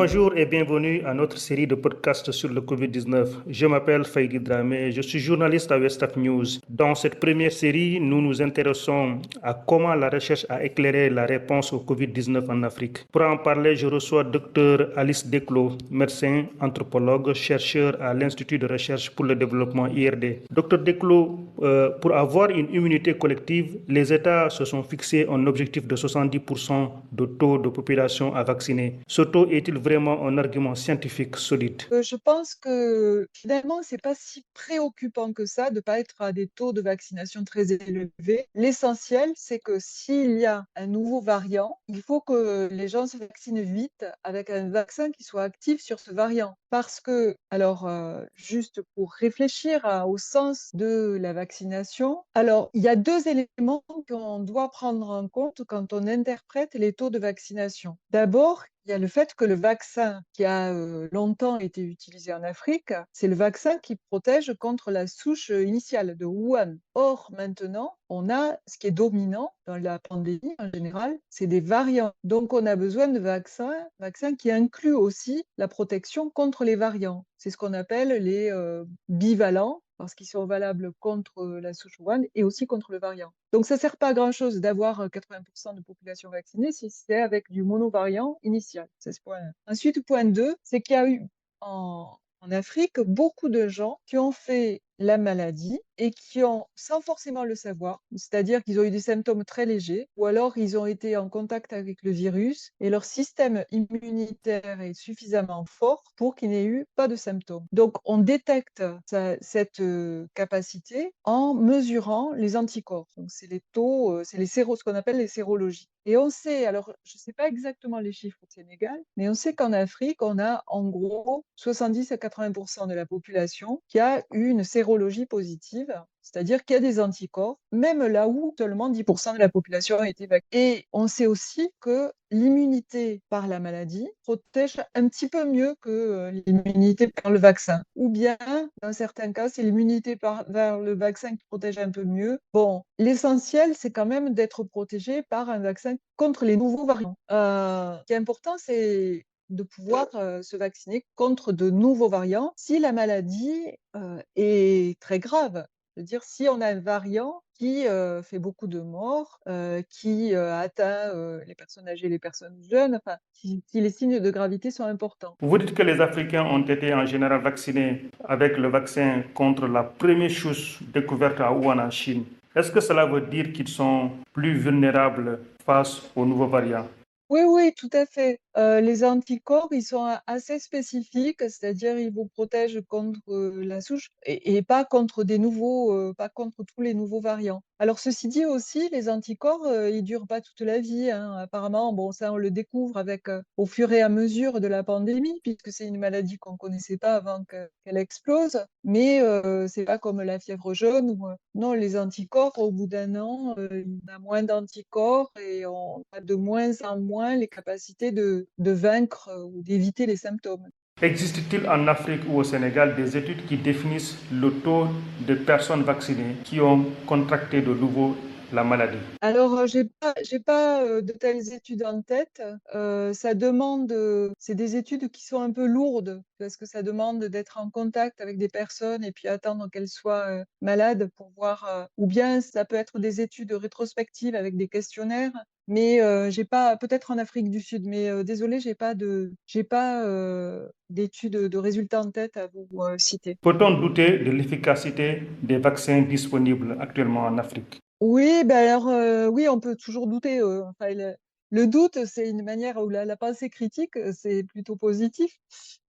Bonjour et bienvenue à notre série de podcasts sur le Covid-19. Je m'appelle Faïdi Dramé, je suis journaliste à Westaf News. Dans cette première série, nous nous intéressons à comment la recherche a éclairé la réponse au Covid-19 en Afrique. Pour en parler, je reçois Dr Alice Declos, médecin, anthropologue, chercheur à l'Institut de recherche pour le développement IRD. Dr Declos, pour avoir une immunité collective, les États se sont fixés un objectif de 70% de taux de population à vacciner. Ce taux est-il vraiment un argument scientifique solide? Je pense que finalement, c'est pas si préoccupant que ça de ne pas être à des taux de vaccination très élevés. L'essentiel, c'est que s'il y a un nouveau variant, il faut que les gens se vaccinent vite avec un vaccin qui soit actif sur ce variant. Parce que, alors, juste pour réfléchir au sens de la vaccination, alors, il y a deux éléments qu'on doit prendre en compte quand on interprète les taux de vaccination. D'abord, il y a le fait que le vaccin qui a longtemps été utilisé en Afrique, c'est le vaccin qui protège contre la souche initiale de Wuhan. Or, maintenant, on a ce qui est dominant dans la pandémie en général, c'est des variants. Donc, on a besoin de vaccins qui incluent aussi la protection contre les variants. C'est ce qu'on appelle les bivalents, parce qu'ils sont valables contre la souche Wuhan et aussi contre le variant. Donc, ça ne sert pas à grand-chose d'avoir 80% de population vaccinée si c'est avec du monovariant initial. C'est ce point 1. Ensuite, point 2, c'est qu'il y a eu en Afrique beaucoup de gens qui ont fait la maladie et qui ont, sans forcément le savoir, c'est-à-dire qu'ils ont eu des symptômes très légers, ou alors ils ont été en contact avec le virus et leur système immunitaire est suffisamment fort pour qu'il n'ait eu pas de symptômes. Donc on détecte cette capacité en mesurant les anticorps. Donc c'est les taux, c'est ce qu'on appelle les sérologies. Et on sait, alors je ne sais pas exactement les chiffres au Sénégal, mais on sait qu'en Afrique, on a en gros 70 à 80% de la population qui a une sérologie positive, c'est-à-dire qu'il y a des anticorps, même là où seulement 10% de la population a été vaccinée. Et on sait aussi que l'immunité par la maladie protège un petit peu mieux que l'immunité par le vaccin. Ou bien, dans certains cas, c'est l'immunité vers le vaccin qui protège un peu mieux. Bon, l'essentiel, c'est quand même d'être protégé par un vaccin contre les nouveaux variants. Ce qui est important, c'est de pouvoir se vacciner contre de nouveaux variants si la maladie est très grave. C'est-à-dire si on a un variant qui fait beaucoup de morts, qui atteint les personnes âgées, les personnes jeunes, enfin, si les signes de gravité sont importants. Vous dites que les Africains ont été en général vaccinés avec le vaccin contre la première chose découverte à Wuhan en Chine. Est-ce que cela veut dire qu'ils sont plus vulnérables face aux nouveaux variants? Oui, oui, tout à fait. Les anticorps, ils sont assez spécifiques, c'est-à-dire ils vous protègent contre la souche et pas contre pas contre tous les nouveaux variants. Alors ceci dit aussi, les anticorps, ils durent pas toute la vie, hein. Apparemment, bon, ça on le découvre avec au fur et à mesure de la pandémie, puisque c'est une maladie qu'on connaissait pas avant qu'elle explose. Mais c'est pas comme la fièvre jaune où non, les anticorps, au bout d'un an, on a moins d'anticorps et on a de moins en moins les capacités de vaincre ou d'éviter les symptômes. Existe-t-il en Afrique ou au Sénégal des études qui définissent le taux de personnes vaccinées qui ont contracté de nouveau la maladie? Alors, j'ai pas de telles études en tête. Ça demande, c'est des études qui sont un peu lourdes parce que ça demande d'être en contact avec des personnes et puis attendre qu'elles soient malades pour voir. Ou bien ça peut être des études rétrospectives avec des questionnaires. Mais j'ai pas, peut-être en Afrique du Sud, mais désolée, j'ai pas d'études de résultats en tête à vous citer. Peut-on douter de l'efficacité des vaccins disponibles actuellement en Afrique? Oui, ben alors, oui, on peut toujours douter, enfin le doute, c'est une manière où la pensée critique, c'est plutôt positif.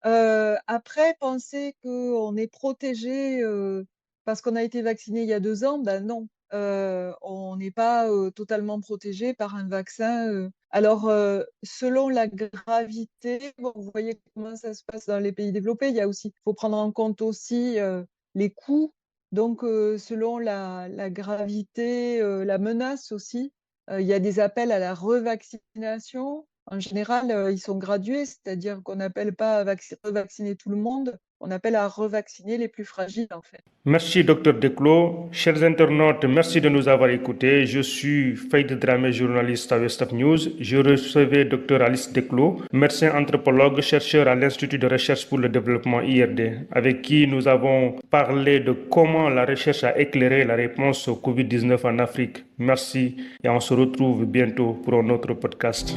Après penser qu'on est protégé, parce qu'on a été vacciné il y a 2 ans, ben non. On n'est pas, totalement protégé par un vaccin, alors, selon la gravité, bon, vous voyez comment ça se passe dans les pays développés, il y a aussi faut prendre en compte aussi, les coûts. Donc, selon la gravité, la menace aussi, il y a des appels à la revaccination. En général, ils sont gradués, c'est-à-dire qu'on n'appelle pas à revacciner tout le monde, on appelle à revacciner les plus fragiles, en fait. Merci, Dr Declos. Chers internautes, merci de nous avoir écoutés. Je suis Faïd Dramé, journaliste à West Af News. Je recevais Dr Alice Declos, médecin anthropologue, chercheur à l'Institut de recherche pour le développement IRD, avec qui nous avons parlé de comment la recherche a éclairé la réponse au Covid-19 en Afrique. Merci et on se retrouve bientôt pour un autre podcast.